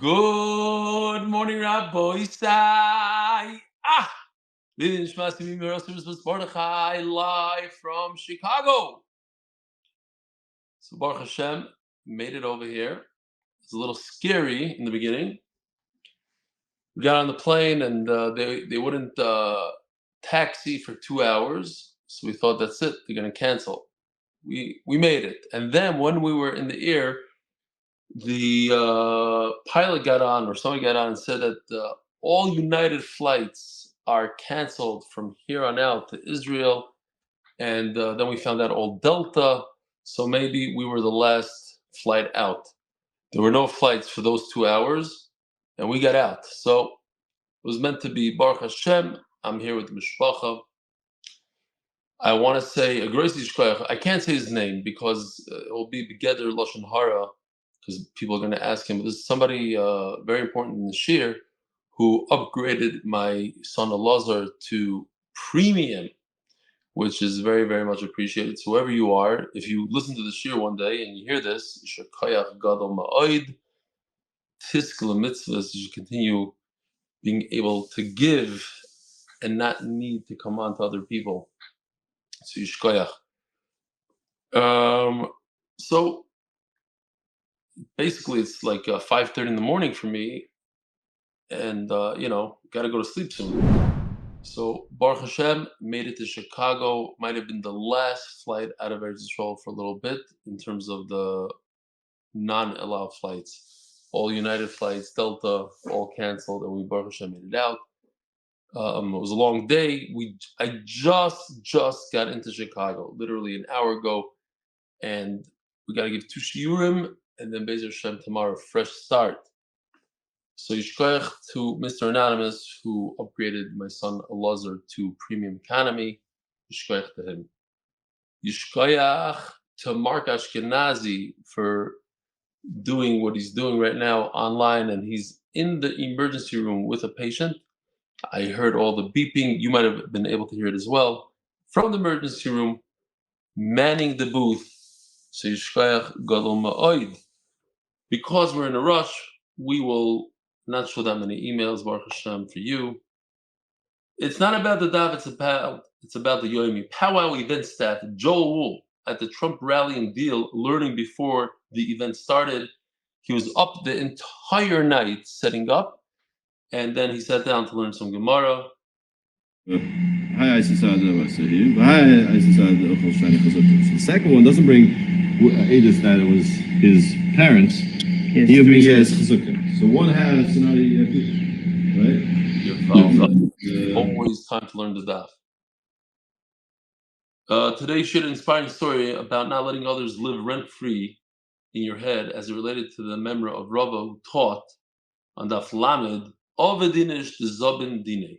Good morning, Rabbi Isai. Live from Chicago. So Baruch Hashem made it over here. It's a little scary in the beginning. We got on the plane and they wouldn't taxi for 2 hours. So we thought that's it. They're going to cancel. We made it. And then when we were in the air, the pilot got on, or somebody got on and said that all United flights are canceled from here on out to Israel. And then we found out all Delta. So maybe we were the last flight out. There were no flights for those 2 hours, and we got out. So it was meant to be Baruch Hashem. I'm here with the Mishpacha. I want to say a Grois Yishkoyach. I can't say his name because it will be Begeder Lashon Hara, because people are going to ask him. But there's somebody very important in the יישׁר who upgraded my son Elazar to premium, which is very, very much appreciated. So whoever you are, if you listen to the יישׁר one day and you hear this, יישׁר koyach gadol ma'od, tiskal mitzvahs, you should continue being able to give and not need to come on to other people. So יישׁר koyach. So basically it's like 5:30 in the morning for me, and got to go to sleep soon. So Baruch Hashem made it to Chicago. Might have been the last flight out of Eretz Yisrael for a little bit in terms of the non-allowed flights. All United flights, Delta, all canceled, and we Baruch Hashem made it out. It was a long day. I just got into Chicago, literally an hour ago, and we got to give 2 shiurim, and then Be'ez Hashem tomorrow, fresh start. So yishkoyach to Mr. Anonymous, who upgraded my son Elazar to premium economy. Yishkoyach to him. Yishkoyach to Mark Ashkenazi for doing what he's doing right now online, and he's in the emergency room with a patient. I heard all the beeping. You might have been able to hear it as well. From the emergency room, manning the booth. So yishkoyach gadol ma'od. Because we're in a rush, we will not show that many emails, Baruch Hashem, for you. It's not about the Daf, it's about the Yomi. Powwow event staff, Joel Wool, at the Trump rally and deal, learning before the event started. He was up the entire night setting up, and then he sat down to learn some Gemara. The second one doesn't bring Edith that it was his parents. He has chazukah. So one has another, right? Always time to learn the Daf. Today shared an inspiring story about not letting others live rent-free in your head as it related to the memory of Rava who taught on Daf Lamed, Ovedinish the Zobin Dine.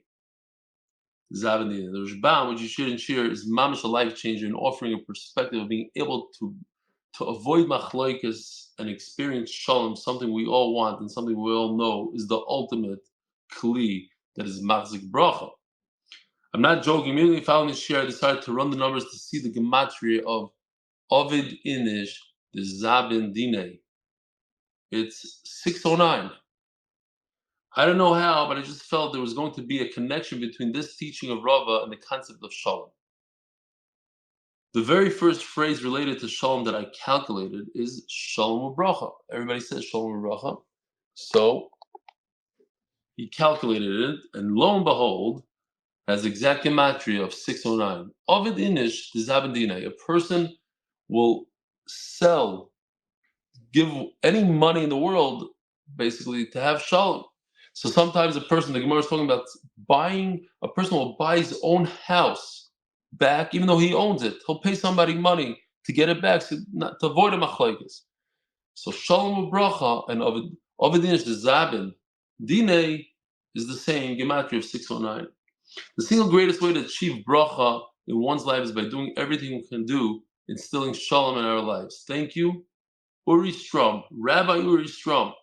The Rishbam, which you shared in יישׁר, is mamish a life changer in offering a perspective of being able to avoid machloikas and experience shalom, something we all want and something we all know is the ultimate cholei that is machzik bracha. I'm not joking. Immediately following this יישׁר, I decided to run the numbers to see the gematria of Ovid Inish, the Zabin Dine. It's 609. I don't know how, but I just felt there was going to be a connection between this teaching of Rava and the concept of shalom. The very first phrase related to shalom that I calculated is shalom u'bracha. Everybody says shalom u'bracha. So he calculated it, and lo and behold, has exact gematria of 609. Ovid inish d'zaben dinei. A person will give any money in the world, basically, to have shalom. So sometimes the Gemara is talking about a person will buy his own house back, even though he owns it. He'll pay somebody money to get it back, to avoid a machlokes. So shalom u'bracha and ovid inish d'zaben dinei is the same gematria of 609. The single greatest way to achieve bracha in one's life is by doing everything we can do, instilling shalom in our lives. Thank you, Uri Strum, Rabbi Uri Strum,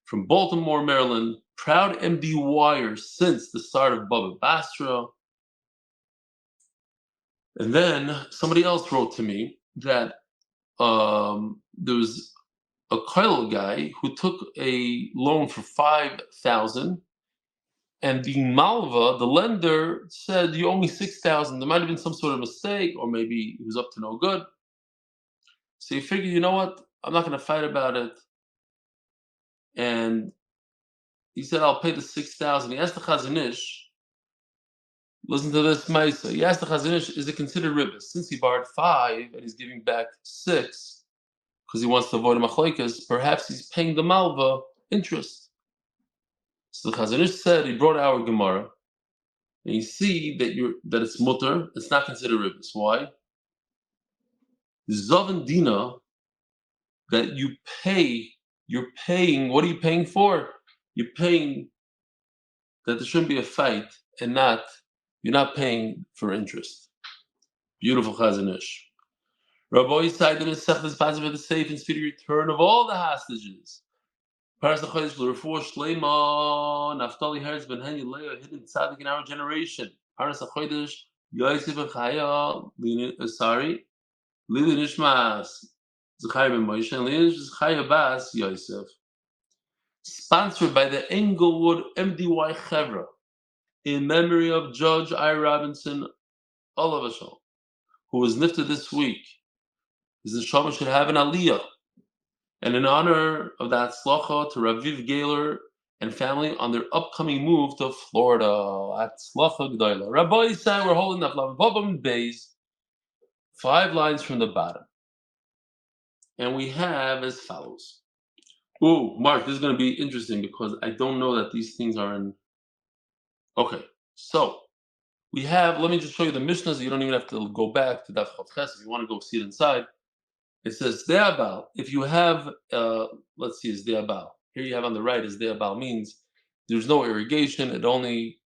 from Baltimore, Maryland, proud MDYer since the start of Bava Basra. And then somebody else wrote to me that there was a cholei guy who took a loan for 5,000, and the malva, the lender, said you owe me 6,000. There might have been some sort of mistake, or maybe he was up to no good. So he figured, you know what? I'm not going to fight about it. And he said, I'll pay the 6,000. He asked the Chazon Ish, listen to this, Maisa. He asked the Chazon Ish, is it considered ribis? Since he borrowed 5 and he's giving back 6 because he wants to avoid a machlokes, perhaps he's paying the malva interest. So the Chazon Ish said, he brought our Gemara, and you see that it's mutter, it's not considered ribis. Why? Zavan Dina, that you're paying, what are you paying for? You're paying that there shouldn't be a fight, and you're not paying for interest. Beautiful Chazon Ish. Rabbi cited in Sechtes Pasuk for the safe and speedy return of all the hostages. Parnasah refua shleima, Neftali, Herz ben Hani Leah, hidden tzaddik in our generation. Parnasah Yosef and Chaya, Lili Nishmas, Zechariah ben Moshe, and Lili Zechariah Bas Yosef. Sponsored by the Englewood MDY Chevra, in memory of Judge I. Robinson, Allah Vashal, who was nifted this week. His neshama should have an aliyah. And in honor of the hatzlacha to Raviv Gaylor and family on their upcoming move to Florida. Hatzlacha G'dayla. Rabbi said we're holding up Bava Basra, 5 lines from the bottom. And we have as follows. Ooh, Mark, this is going to be interesting because I don't know that these things are in. Okay, so we have, let me just show you the Mishnahs. You don't even have to go back to Daf Yomi if you want to go see it inside. It says De'abal. If you have, let's see, is De'abal. Here you have on the right is De'abal, means there's no irrigation. It only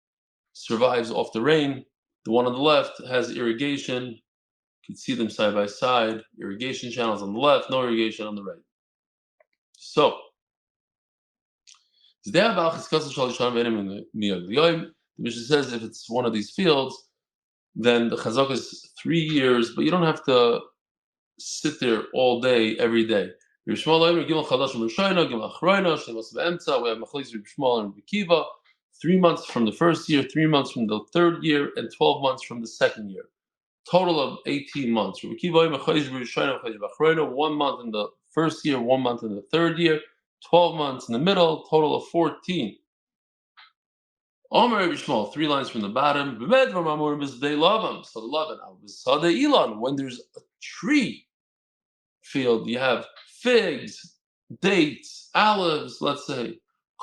survives off the rain. The one on the left has irrigation. You can see them side by side. Irrigation channels on the left, no irrigation on the right. So, the Mishnah says if it's one of these fields, then the chazak is 3 years, but you don't have to sit there all day, every day. We have Shmuel and Akiva, 3 months from the first year, 3 months from the third year, and 12 months from the second year. Total of 18 months. 1 month in the first year, 1 month in the third year, 12 months in the middle, total of 14. Omer Shmuel, 3 lines from the bottom. So the Lovin, when there's a tree field, you have figs, dates, olives, let's say.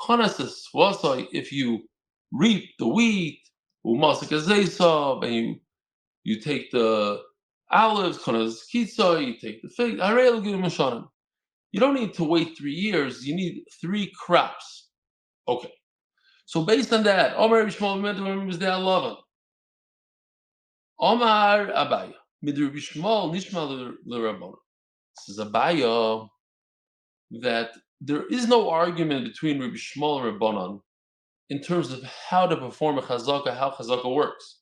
If you reap the wheat, and you take the olives, you take the figs. You don't need to wait 3 years. You need 3 crops. Okay. So based on that, Omar Shmuel was there 11. Omar Abaya. Midr Shmuel Nishma l'Rabbana. This is Abaya that there is no argument between Rabbi Shmuel and Rabbanan in terms of how to perform a chazaka, how chazaka works.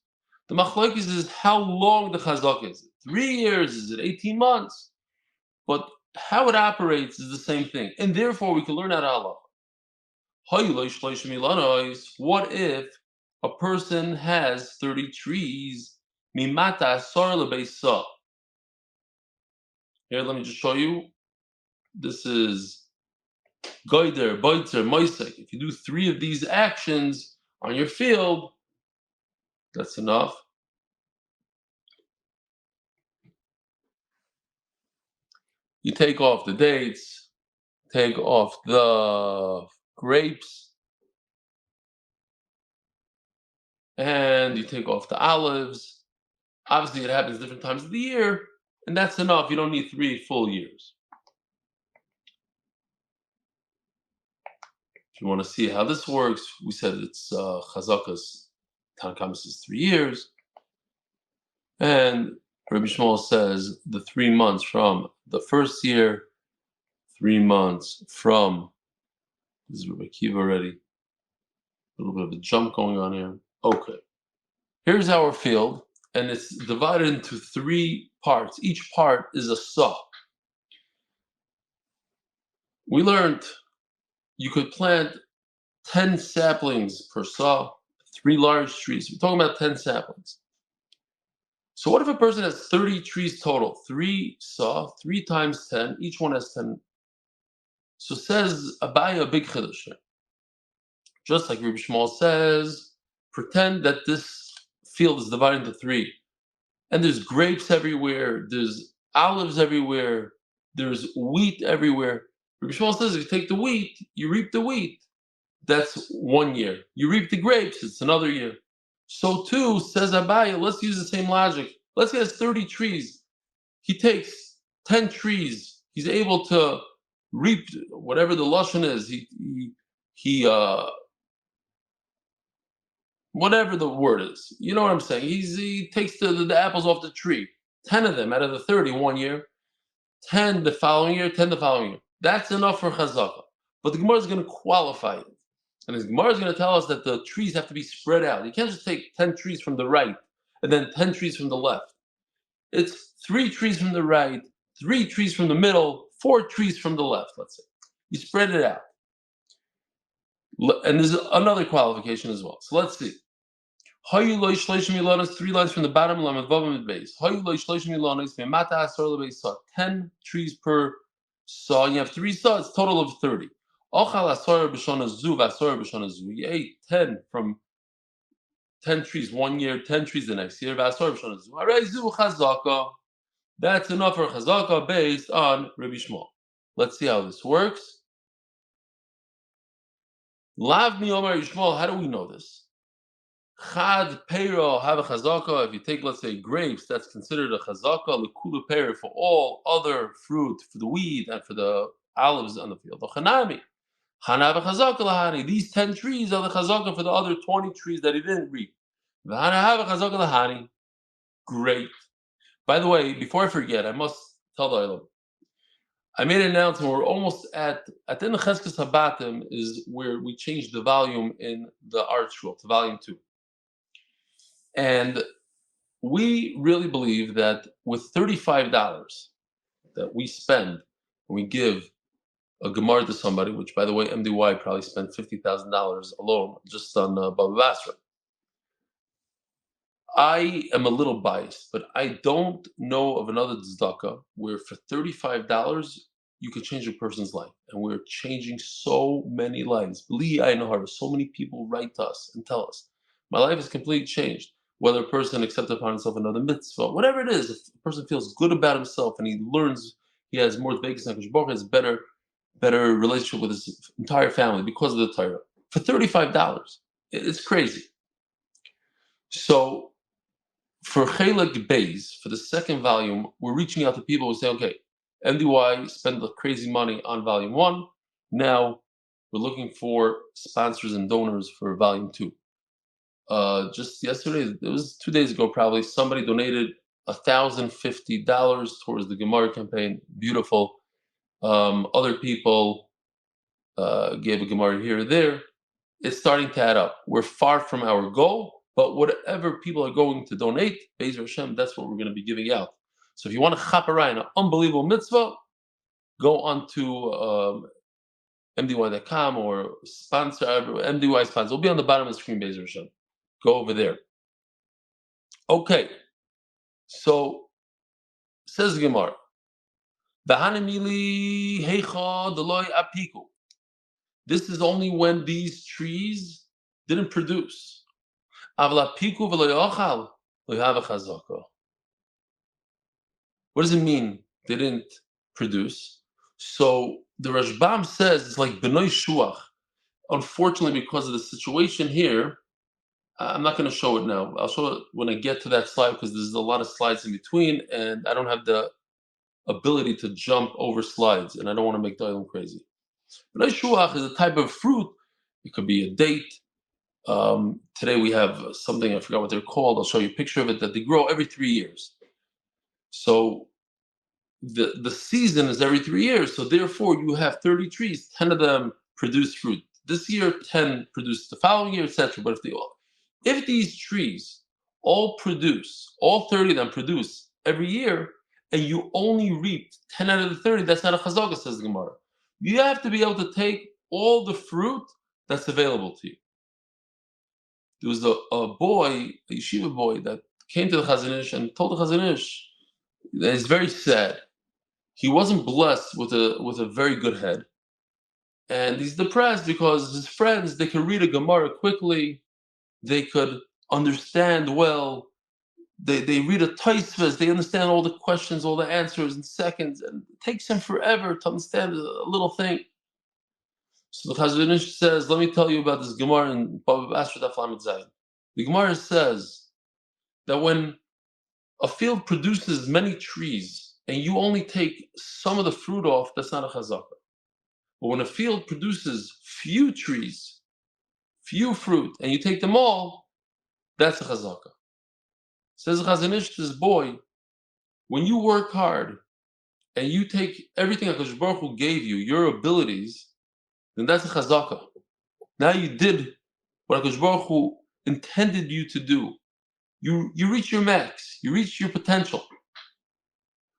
The machlokes is how long the chazaka is. 3 years? Is it 18 months? But how it operates is the same thing, and therefore we can learn out halacha. What if a person has 30 trees? Here, let me just show you. This is Goider, Boitzer, Moisek. If you do 3 of these actions on your field, that's enough. You take off the dates, take off the grapes, and you take off the olives. Obviously, it happens different times of the year, and that's enough. You don't need 3 full years. If you want to see how this works, we said it's Chazaka's Tanakamis is 3 years, and Rabbi Shmuel says the 3 months from the first year, 3 months from, this is Rabbi Akiva already, a little bit of a jump going on here. Okay, here's our field, and it's divided into 3 parts. Each part is a saw. we learned you could plant 10 saplings per saw, 3 large trees. We're talking about 10 saplings. So what if a person has 30 trees total? 3 saw, 3 times 10, each one has 10. So says Abaya a big chiddush. Just like Rabbi Shmuel says, pretend that this field is divided into 3. And there's grapes everywhere, there's olives everywhere, there's wheat everywhere. Rabbi Shmuel says if you take the wheat, you reap the wheat. That's 1 year. You reap the grapes, it's another year. So too, says Abaya, let's use the same logic. Let's say he has 30 trees. He takes 10 trees. He's able to reap whatever the lashon is. He whatever the word is. You know what I'm saying? He takes the apples off the tree. 10 of them out of the 30 1 year. 10 the following year, 10 the following year. That's enough for chazaka. But the Gemara is going to qualify it. And the Gemara is going to tell us that the trees have to be spread out. You can't just take 10 trees from the right and then 10 trees from the left. It's 3 trees from the right, 3 trees from the middle, 4 trees from the left, let's say. You spread it out. And there's another qualification as well. So let's see. 3 lines from the bottom, Amud Beis. 10 trees per saw. You have 3 saws, it's a total of 30. You ate 10 from 10 trees 1 year, 10 trees the next year. That's enough for chazaka based on Rabbi Shmuel. Let's see how this works. Lav mi Omar Yishmael, how do we know this? Chad peiro have a chazaka. If you take, let's say, grapes, that's considered a chazaka. Lekula peiro for all other fruit, for the wheat and for the olives on the field. Chanami. These 10 trees are the chazaka for the other 20 trees that he didn't reap. Great. By the way, before I forget, I must tell the Olam. I made an announcement. We're almost at the end of Cheskes Habatim is where we changed the volume in the art shul to volume 2. And we really believe that with $35 that we spend when we give a Gemara to somebody, which, by the way, MDY probably spent $50,000 alone just on Bava Basra. I am a little biased, but I don't know of another tzedakah where for $35 you could change a person's life. And we're changing so many lives. Believe I know how so many people write to us and tell us, my life is completely changed. Whether a person accepts upon himself another mitzvah, whatever it is, if a person feels good about himself and he learns he has more vegas and has better relationship with his entire family because of the Torah. For $35. It's crazy. So for Chelek Beis, for the second volume, we're reaching out to people who say, okay, MDY spent the crazy money on volume 1. Now we're looking for sponsors and donors for volume 2. Just yesterday, it was 2 days ago probably, somebody donated $1,050 towards the Gemara campaign. Beautiful. Other people gave a Gemara here or there. It's starting to add up. We're far from our goal, but whatever people are going to donate, Be'ez Hashem, that's what we're going to be giving out. So if you want to chaparai an unbelievable mitzvah, go on to MDY.com or sponsor, MDY sponsor. It'll be on the bottom of the screen, Be'ez Hashem. Go over there. Okay. So, says the Gemara, this is only when these trees didn't produce. What does it mean they didn't produce? So the Rashbam says it's like B'nai Shuach. Unfortunately, because of the situation here, I'm not going to show it now. I'll show it when I get to that slide because there's a lot of slides in between and I don't have the ability to jump over slides and I don't want to make the island crazy. B'nai Shuach is a type of fruit. It could be a date. Today we have something, I forgot what they're called. I'll show you a picture of it, that they grow every 3 years. So the season is every 3 years. So therefore you have 30 trees, 10 of them produce fruit. This year, 10 produce the following year, etc. But if these trees all 30 of them produce every year, and you only reaped 10 out of the 30, that's not a chazaka, says the Gemara. You have to be able to take all the fruit that's available to you. There was a boy, a yeshiva boy, that came to the Chazon Ish and told the Chazon Ish that he's very sad. He wasn't blessed with a very good head. And he's depressed because his friends, they could read a Gemara quickly, they could understand well, they read a Taisvas, they understand all the questions, all the answers in seconds, and it takes him forever to understand a little thing. So the Chazon Ish says, let me tell you about this Gemara in Bava Basra Daf Yomi. The Gemara says that when a field produces many trees and you only take some of the fruit off, that's not a chazaka. But when a field produces few trees, few fruit, and you take them all, that's a chazaka. Says the Chazon Ish to this boy, when you work hard and you take everything HaKadosh Baruch Hu gave you, your abilities, then that's a chazaka. Now you did what HaKadosh Baruch Hu intended you to do. You reach your max, you reach your potential.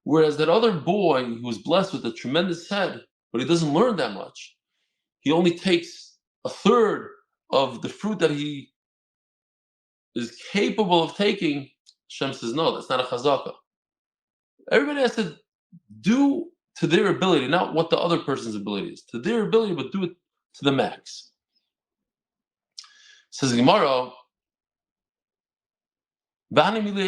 Whereas that other boy who was blessed with a tremendous head, but he doesn't learn that much, he only takes a third of the fruit that he is capable of taking. Hashem says, no, that's not a chazaka. Everybody has to do to their ability, not what the other person's ability is, to their ability, but do it to the max. Says Gemara, and this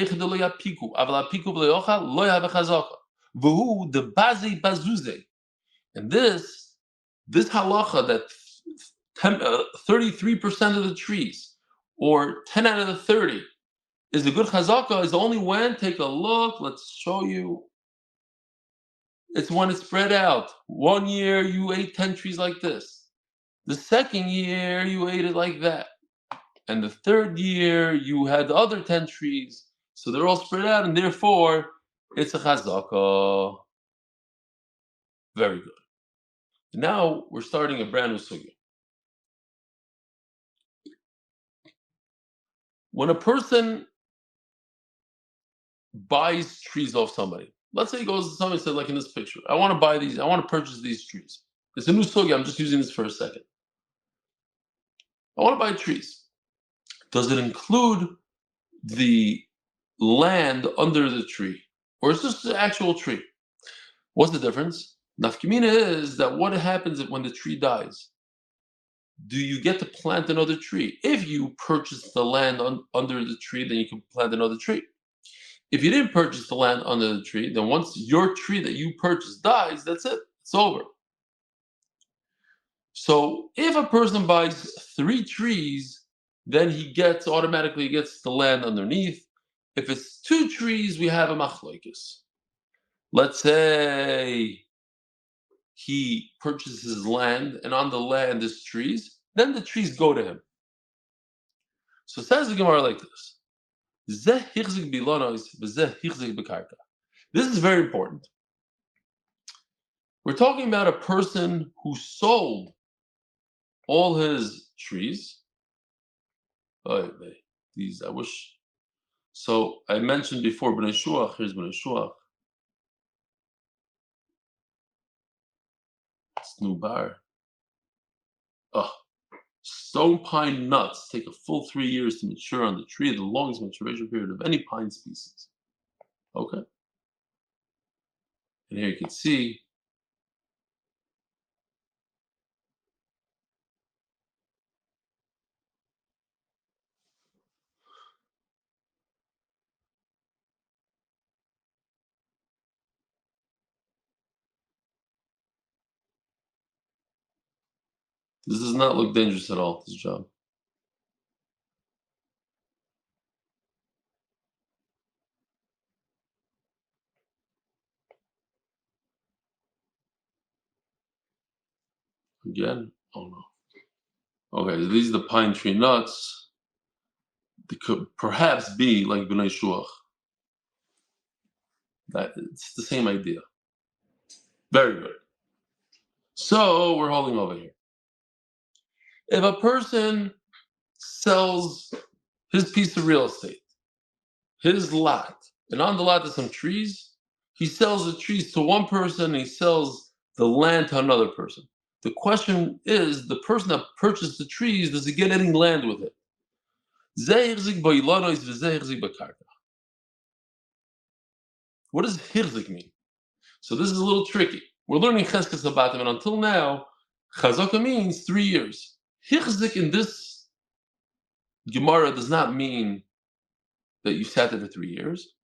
halacha that 33% of the trees, or 10 out of the 30, is a good chazaka, is only when, take a look, let's show you, it's when it's spread out. 1 year you ate 10 trees like this. The second year you ate it like that. And the third year, you had the other 10 trees. So they're all spread out, and therefore, it's a chazaka. Very good. Now, we're starting a brand new sugya. When a person buys trees off somebody, let's say he goes to somebody and says, like in this picture, I want to buy these, I want to purchase these trees. It's a new sugya, I'm just using this for a second. I want to buy trees. Does it include the land under the tree, or is this the actual tree? What's the difference? Nafkamina is that what happens when the tree dies? Do you get to plant another tree? If you purchase the land under the tree, then you can plant another tree. If you didn't purchase the land under the tree, then once your tree that you purchased dies, that's it. It's over. So if a person buys 3 trees, then he automatically gets the land underneath. If it's 2 trees, we have a machlokes. Let's say he purchases land, and on the land is trees, then the trees go to him. So it says the Gemara like this. This is very important. We're talking about a person who sold all his trees. Oh, these, I wish. So I mentioned before, B'nai Shuach, here's B'nai Shuach. It's new bar. Oh, stone pine nuts take a full 3 years to mature on the tree, the longest maturation period of any pine species. Okay. And here you can see this does not look dangerous at all, this job. Again? Oh no. Okay, so these are the pine tree nuts. They could perhaps be like B'nai Shuach. That it's the same idea. Very good. So we're holding over here. If a person sells his piece of real estate, his lot, and on the lot there's some trees, he sells the trees to one person and he sells the land to another person. The question is, the person that purchased the trees, does he get any land with it? What does hirzik mean? So this is a little tricky. We're learning cheskes abatim, and until now, chazaka means 3 years. Hirzik in this Gemara does not mean that you sat there for 3 years.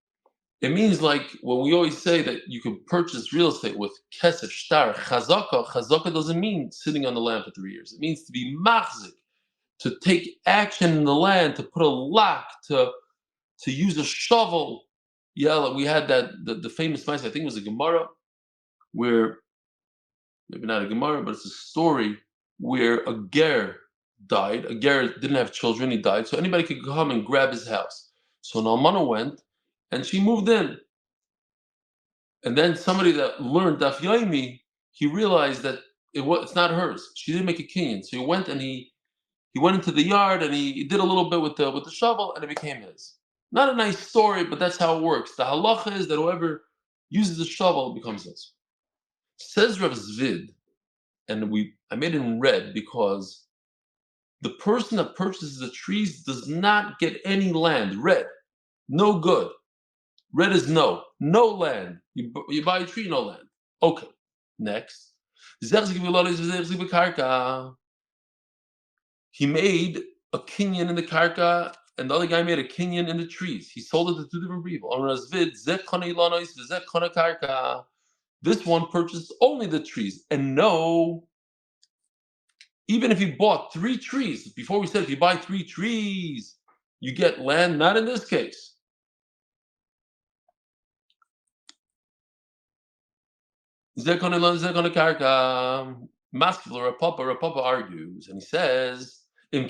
It means like when we always say that you can purchase real estate with kesef, shtar, chazaka. Chazaka doesn't mean sitting on the land for 3 years. It means to be machzik, to take action in the land, to put a lock, to use a shovel. Yeah, we had that the famous mice. I think it was a Gemara, where maybe not a Gemara, but it's a story where a ger died. A ger didn't have children; he died, so anybody could come and grab his house. So an almana went, and she moved in. And then somebody that learned Daf Yomi, he realized that it's not hers. She didn't make a kinyan. So he went and he went into the yard and he did a little bit with the shovel, and it became his. Not a nice story, but that's how it works. The halacha is that whoever uses the shovel becomes his. Says Rav Zvid, and I made it in red because the person that purchases the trees does not get any land. Red, no good. Red is no land. You buy a tree, no land. Okay, next. He made a kinyan in the karka, and the other guy made a kinyan in the trees. He sold it to two different people. This one purchased only the trees. And no, even if he bought 3 trees, before we said if you buy 3 trees, you get land, not in this case. Rapapa argues, and he says, it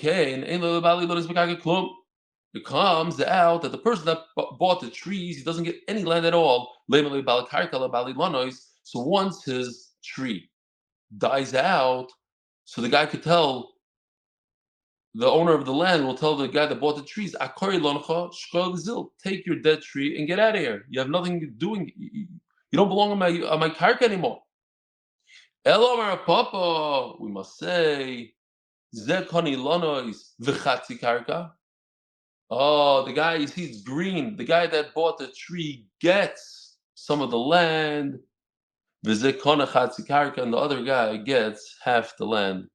comes out that the person that bought the trees, he doesn't get any land at all. So once his tree dies out, so the guy could tell, the owner of the land will tell the guy that bought the trees, take your dead tree and get out of here. You have nothing doing. You don't belong on my karka anymore. Elomar Papa, we must say, Zekoni Lonois v'chatzi karka. Oh, the guy, you see, it's green. The guy that bought the tree gets some of the land. V'zekona chatzi karka, and the other guy gets half the land.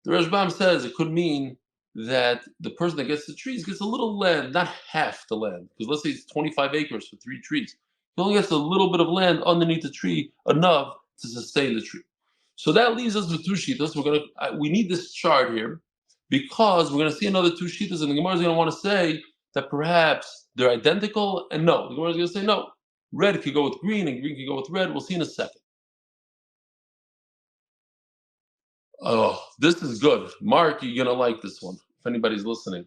The Rashbam says it could mean that the person that gets the trees gets a little land, not half the land. Because let's say it's 25 acres for 3 trees. He only gets a little bit of land underneath the tree, enough to sustain the tree. So that leaves us with 2 shittas. We need this chart here because we're going to see another 2 shittas, and the Gemara is going to want to say that perhaps they're identical, and no. The Gemara is going to say no. Red could go with green, and green could go with red. We'll see in a second. Oh, this is good. Mark, you're going to like this one, if anybody's listening.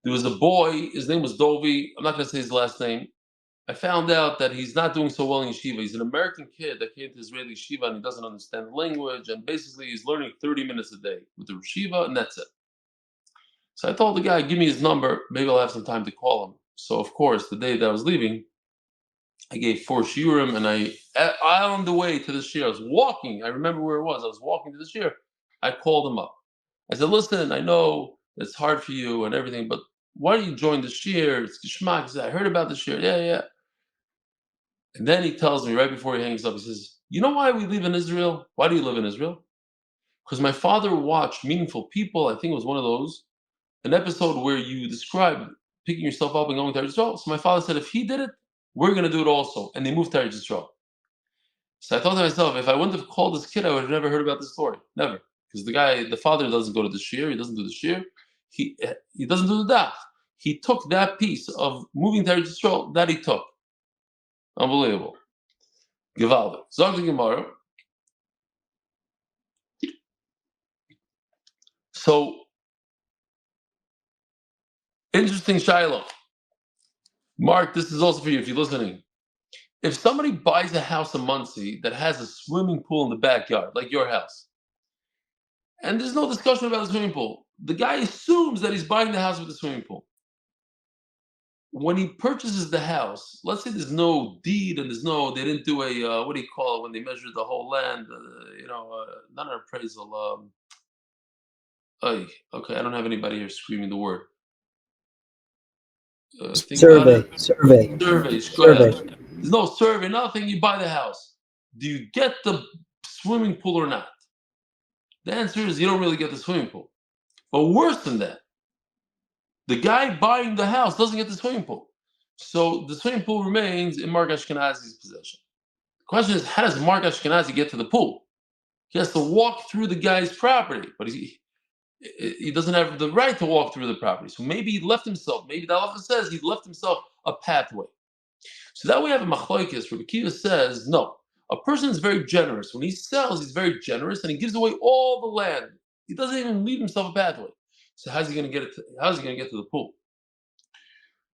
There was a boy, his name was Dovi. I'm not going to say his last name. I found out that he's not doing so well in yeshiva. He's an American kid that came to Israeli yeshiva, and he doesn't understand the language, and basically he's learning 30 minutes a day with the yeshiva, and that's it. So I told the guy, give me his number, maybe I'll have some time to call him. So of course, the day that I was leaving, I gave 4 shiurim, and I on the way to the shiur, I was walking, I remember where it was, I was walking to the shiur, I called him up. I said, listen, I know it's hard for you and everything, but why don't you join the shiur? It's geschmack. He said, I heard about the shiur. Yeah. And then he tells me right before he hangs up, he says, you know why we live in Israel? Why do you live in Israel? Because my father watched Meaningful People. I think it was one of those, an episode where you described picking yourself up and going to Eretz Yisrael. So my father said, if he did it, we're going to do it also. And they moved to Eretz Yisrael. So I thought to myself, if I wouldn't have called this kid, I would have never heard about this story. Never. Because the father doesn't go to the shiur. He doesn't do the shiur. He doesn't do the daf. He took that piece of moving to Eretz Yisrael that he took. Unbelievable. Gewaldig. Zog the Gemara. So, interesting Shiloh. Mark, this is also for you if you're listening. If somebody buys a house in Muncie that has a swimming pool in the backyard, like your house, and there's no discussion about the swimming pool, the guy assumes that he's buying the house with the swimming pool. when he purchases the house, let's say there's no deed and they didn't do a, what do you call it when they measure the whole land, not an appraisal. Okay, I don't have anybody here screaming the word. Think Survey. about it. Surveys. Go ahead. There's no survey, nothing. You buy the house. Do you get the swimming pool or not? The answer is you don't really get the swimming pool. But worse than that, the guy buying the house doesn't get the swimming pool. So the swimming pool remains in Mark Ashkenazi's possession. The question is, how does Mark Ashkenazi get to the pool? He has to walk through the guy's property, but he doesn't have the right to walk through the property. So maybe he left himself, maybe the halacha says he left himself a pathway. So that we have a machlokes. Rabbi Akiva says, no, a person is very generous. When he sells, he's very generous and he gives away all the land. He doesn't even leave himself a pathway. So how's he going to get to the pool?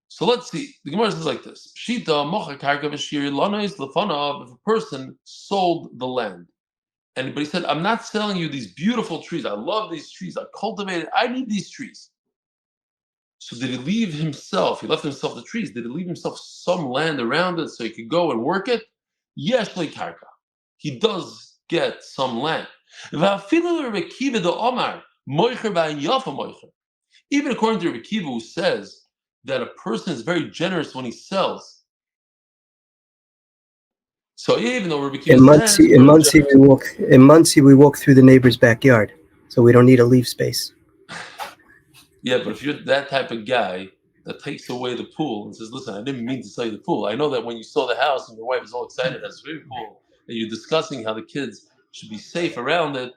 So let's see. The Gemara says like this: Shita mocha karka v'shir lanois lefanav. If a person sold the land, but he said, "I'm not selling you these beautiful trees. I love these trees. I cultivated. I need these trees." So did he leave himself? He left himself the trees. Did he leave himself some land around it so he could go and work it? Yes, karka. He does get some land. Even according to Rabbi Akiva, who says that a person is very generous when he sells. So even though Rabbi Akiva says in Muncie we walk through the neighbor's backyard, so we don't need a leave space. Yeah, but if you're that type of guy that takes away the pool and says, "Listen, I didn't mean to sell you the pool. I know that when you saw the house and your wife is all excited at the swimming pool, and you're discussing how the kids should be safe around it,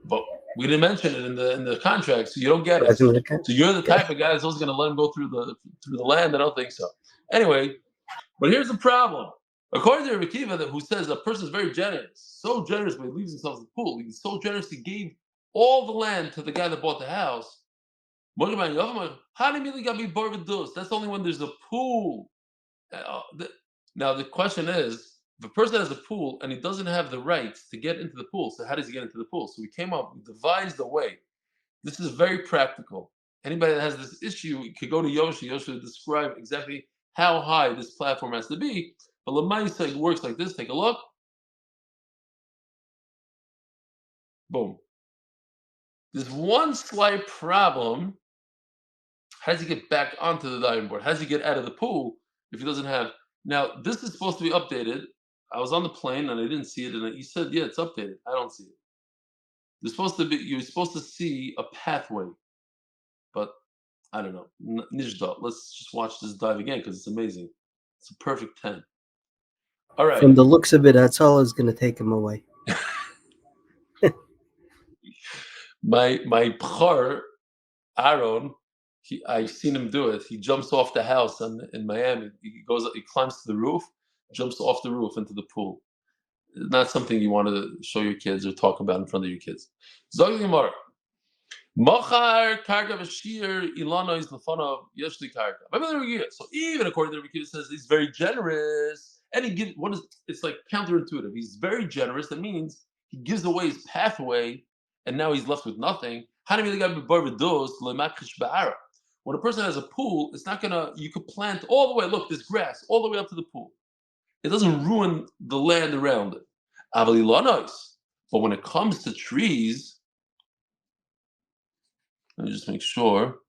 but we didn't mention it in the contract, so you don't get it. So you're the type of guy that's also going to let him go through the land. I don't think so. Anyway, but here's the problem. According to Rabbi Akiva, who says a person is very generous, so generous when he leaves himself in the pool, he's so generous he gave all the land to the guy that bought the house. That's only when there's a pool. Now the question is, if a person has a pool and he doesn't have the rights to get into the pool, so how does he get into the pool? So we devised a way. This is very practical. Anybody that has this issue could go to Yoshi. Yoshi will describe exactly how high this platform has to be. But Lamaisa works like this. Take a look. Boom. There's one slight problem. How does he get back onto the diving board? How does he get out of the pool if he doesn't have... Now, this is supposed to be updated. I was on the plane and I didn't see it, and he said, "Yeah, it's updated." I don't see it. You're supposed to see a pathway, but I don't know. Nishda. Let's just watch this dive again because it's amazing. It's a perfect 10. All right. From the looks of it, Hatzlacha is going to take him away. My Bchar, Aaron, I've seen him do it. He jumps off the house in Miami. He climbs to the roof, jumps off the roof into the pool. Not something you want to show your kids or talk about in front of your kids. Zog Gemara. Machar karka v'shir ilano is lefanav yeshli karka. So even according to Rabbi Akiva, says he's very generous, and he gives it's like counterintuitive. He's very generous. That means he gives away his pathway, and now he's left with nothing. When a person has a pool, it's not gonna. You could plant all the way. Look, there's grass all the way up to the pool. It doesn't ruin the land around it. But when it comes to trees, let me just make sure.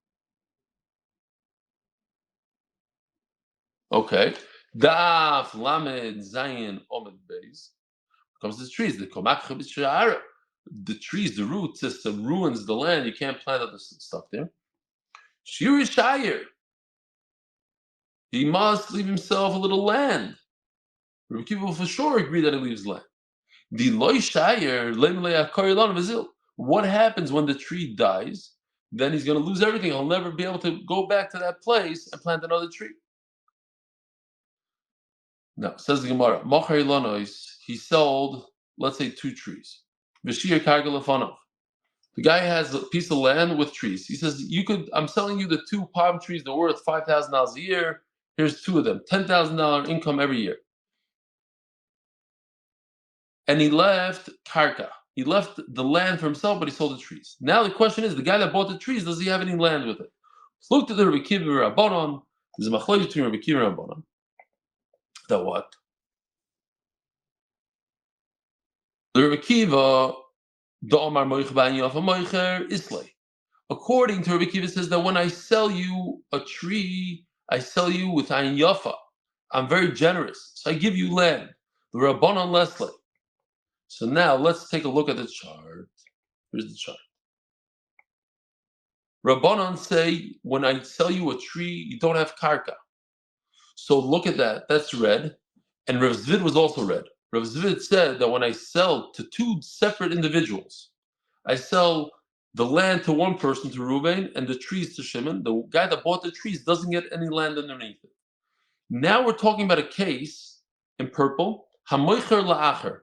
Okay. Daf Lamed Zayin Amud Beis. Comes to trees. The trees, the root system ruins the land. You can't plant other stuff there. יישׁר. He must leave himself a little land. Rabbi Akiva will for sure agree that he leaves land. What happens when the tree dies? Then he's going to lose everything. He'll never be able to go back to that place and plant another tree. Now, says the Gemara, he sold, let's say, 2 trees. The guy has a piece of land with trees. He says, I'm selling you the 2 palm trees. They're worth $5,000 a year. Here's 2 of them, $10,000 income every year. And he left karka. He left the land for himself, but he sold the trees. Now the question is, the guy that bought the trees, does he have any land with it? Look to the Rabbi Akiva Rabbanon. There's a machlokes between Rabbi Akiva and Rabbanan. That what? The Rabbi Akiva, the Omar Moich Ba'an Yafa Moicher Islay. According to Rabbi Akiva, says that when I sell you a tree, I sell you with Ayin Yafa. I'm very generous, so I give you land. The Rabbanan Leslie. So now let's take a look at the chart. Here's the chart. Rabbanan say when I sell you a tree, you don't have karka. So look at that. That's red. And Rav Zvid was also red. Rav Zvid said that when I sell to two separate individuals, I sell the land to one person, to Reuben, and the trees to Shimon. The guy that bought the trees doesn't get any land underneath it. Now we're talking about a case in purple. Hamoicher la'acher.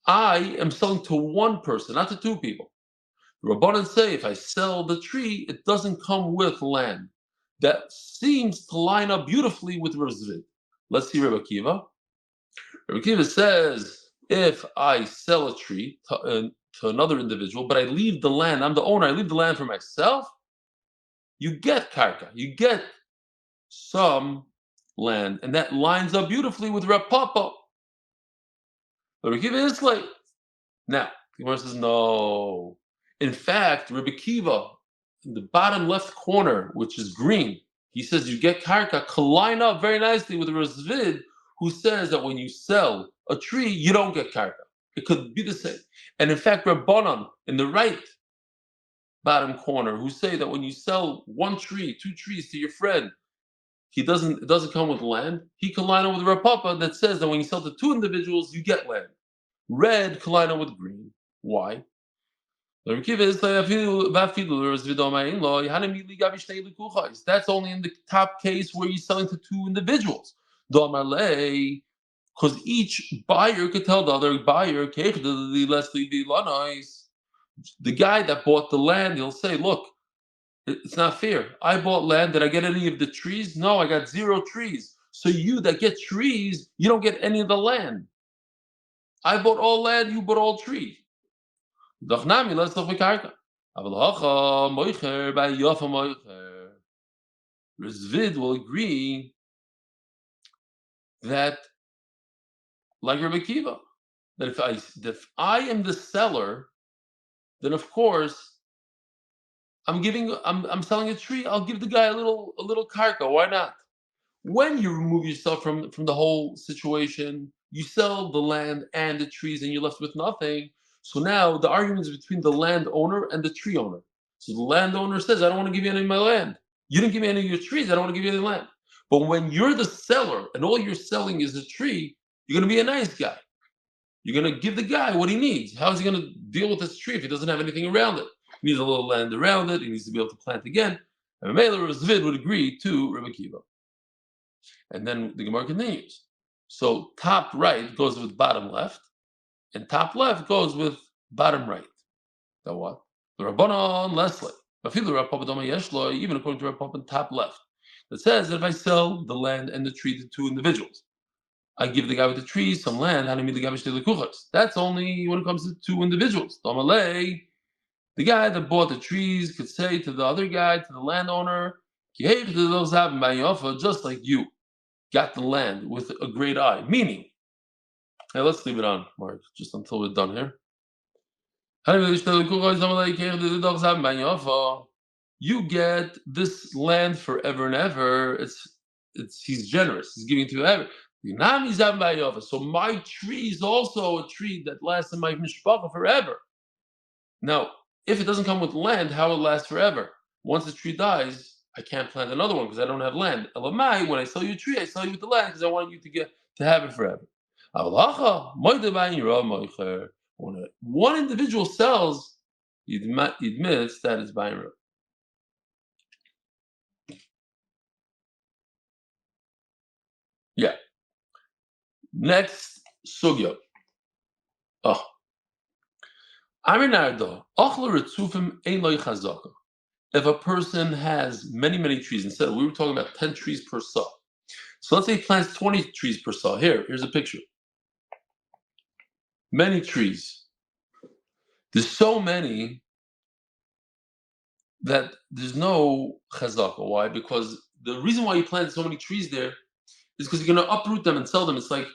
I am selling to one person, not to two people. The Rabbanan say if I sell the tree, it doesn't come with land. That seems to line up beautifully with Rav Zvid. Let's see Rabbi Akiva. Rabbi Akiva says if I sell a tree to another individual, but I leave the land, I'm the owner, I leave the land for myself, you get karka, you get some land, and that lines up beautifully with Reb Papa. Rabbi Akiva is like, now, the Gemara says no. In fact, Rabbi Akiva, in the bottom left corner, which is green, he says you get karka, can line up very nicely with Rav Zvid, who says that when you sell a tree, you don't get karka. It could be the same. And in fact, Rabbanan, in the right bottom corner, who say that when you sell one tree, two trees to your friend, it doesn't come with land. He can line up with Reb Papa that says that when you sell to two individuals, you get land. Red can line up with green. Why? That's only in the top case where you're selling to two individuals. Because each buyer could tell the other buyer, the guy that bought the land, he'll say, look, it's not fair. I bought land. Did I get any of the trees? No, I got 0 trees. So you that get trees, you don't get any of the land. I bought all land, you bought all trees. Rizvid will agree that, like Rabbi Akiva, that if I am the seller, then of course I'm selling a tree. I'll give the guy a little karka. Why not? When you remove yourself from the whole situation, you sell the land and the trees, and you're left with nothing. So now the argument is between the landowner and the tree owner. So the landowner says, I don't want to give you any of my land. You didn't give me any of your trees. I don't want to give you any land. But when you're the seller and all you're selling is a tree, you're going to be a nice guy. You're going to give the guy what he needs. How is he going to deal with this tree if he doesn't have anything around it? He needs a little land around it. He needs to be able to plant again. And Mayer Kovacs would agree to Rabbi Akiva. And then the Gemara continues. So top right goes with bottom left, and top left goes with bottom right. That what? The Rabbanan Leslie. Even according to Reb Papa, top left. That says that if I sell the land and the tree to two individuals, I give the guy with the tree some land. That's only when it comes to two individuals. The guy that bought the trees could say to the other guy, to the landowner, just like you got the land with a great eye. Meaning, hey, let's leave it on, Mark, just until we're done here. You get this land forever and ever. He's generous. He's giving to you ever. So my tree is also a tree that lasts in my mishpacha forever. Now, if it doesn't come with land, how will it last forever? Once the tree dies, I can't plant another one because I don't have land. Elamai, when I sell you a tree, I sell you with the land because I want you to have it forever. When one individual sells, he admits that it's buying road. Yeah. Next sugya. Oh. If a person has many trees, instead we were talking about 10 trees per saw. So let's say he plants 20 trees per saw. Here's a picture. Many trees. There's so many that there's no chazaka. Why? Because the reason why you planted so many trees there is because you're going to uproot them and sell them. It's like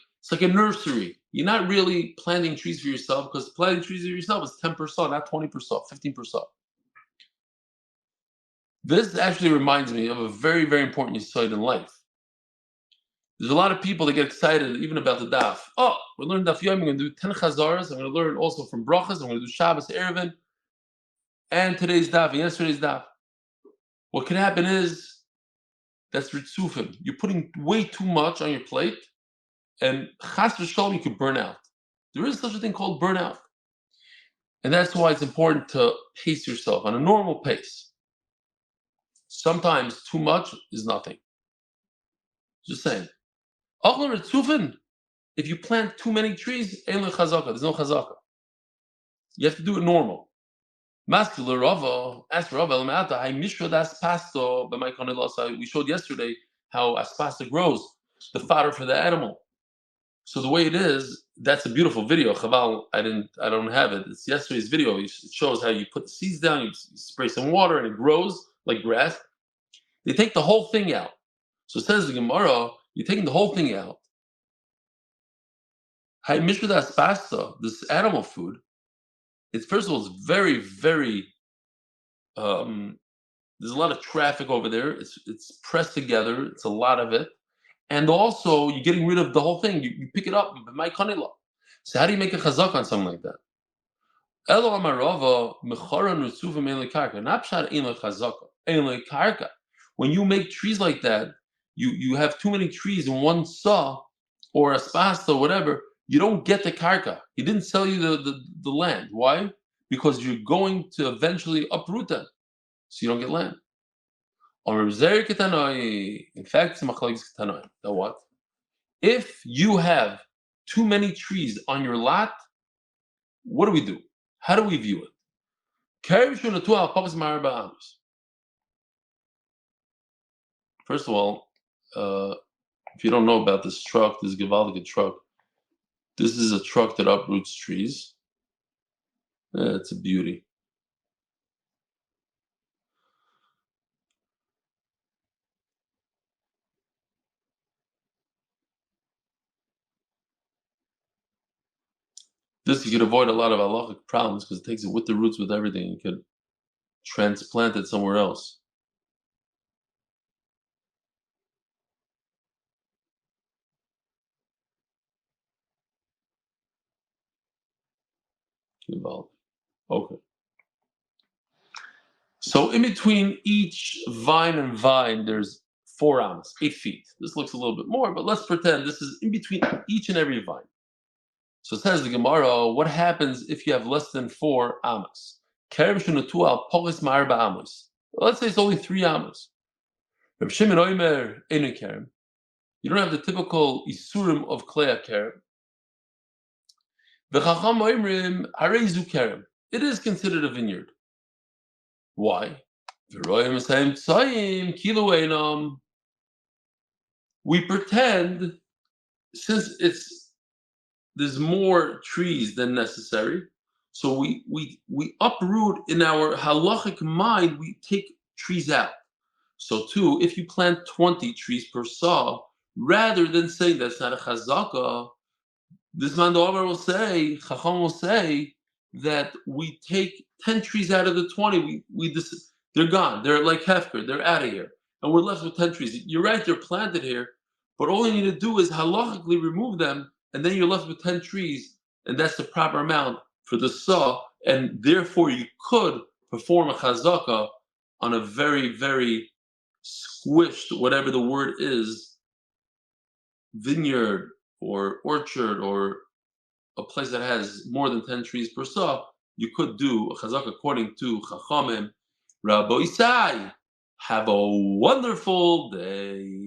a nursery. You're not really planting trees for yourself, because planting trees for yourself is 10%, not 20%, 15%. This actually reminds me of a very, very important insight in life. There's a lot of people that get excited even about the daf. Oh, we're learning Daf Yomi. I'm going to do 10 chazaras. I'm going to learn also from brachas. I'm going to do Shabbos, Erevin, and today's daf, and yesterday's daf. What can happen is that's ritzufim. You're putting way too much on your plate, and chas v'shalom, you could burn out. There is such a thing called burnout, and that's why it's important to pace yourself on a normal pace. Sometimes too much is nothing. Just saying. If you plant too many trees, there's no chazaka. You have to do it normal. We showed yesterday how aspasta grows, the fodder for the animal. So the way it is, that's a beautiful video. Chaval, I don't have it. It's yesterday's video. It shows how you put the seeds down, you spray some water, and it grows like grass. They take the whole thing out. So it says the Gemara, you're taking the whole thing out. This animal food, it's first of all, it's very, very, there's a lot of traffic over there. It's pressed together. It's a lot of it. And also, you're getting rid of the whole thing. You pick it up. So how do you make a chazak on something like that? When you make trees like that, you have too many trees in one saw or a spasta or whatever, you don't get the karka. He didn't sell you the land. Why? Because you're going to eventually uproot them, so you don't get land. In fact, it's machlokes ketanoi. Now what? If you have too many trees on your lot, what do we do? How do we view it? First of all, if you don't know about this truck, this gewaldige truck, this is a truck that uproots trees. It's a beauty. This, you could avoid a lot of halachic problems because it takes it with the roots, with everything. You could transplant it somewhere else. Okay. So in between each vine and vine, there's 4 amas, 8 feet. This looks a little bit more, but let's pretend this is in between each and every vine. So it says the Gemara, what happens if you have less than 4 amas? Let's say it's only 3 amas. You don't have the typical isurim of klei kerem. It is considered a vineyard. Why? We pretend, since there's more trees than necessary, so we uproot in our halachic mind, we take trees out. So too, if you plant 20 trees per saw, rather than saying that's not a chazaka, this man will say, Chacham will say, that we take 10 trees out of the 20, they're gone. They're like hefker, they're out of here. And we're left with 10 trees. You're right, they're planted here, but all you need to do is halachically remove them, and then you're left with 10 trees, and that's the proper amount for the saw, and therefore you could perform a chazaka on a very, very squished, whatever the word is, vineyard or orchard or a place that has more than 10 trees per saw. You could do a chazaka according to Chachamim. Rabbi Isai, have a wonderful day.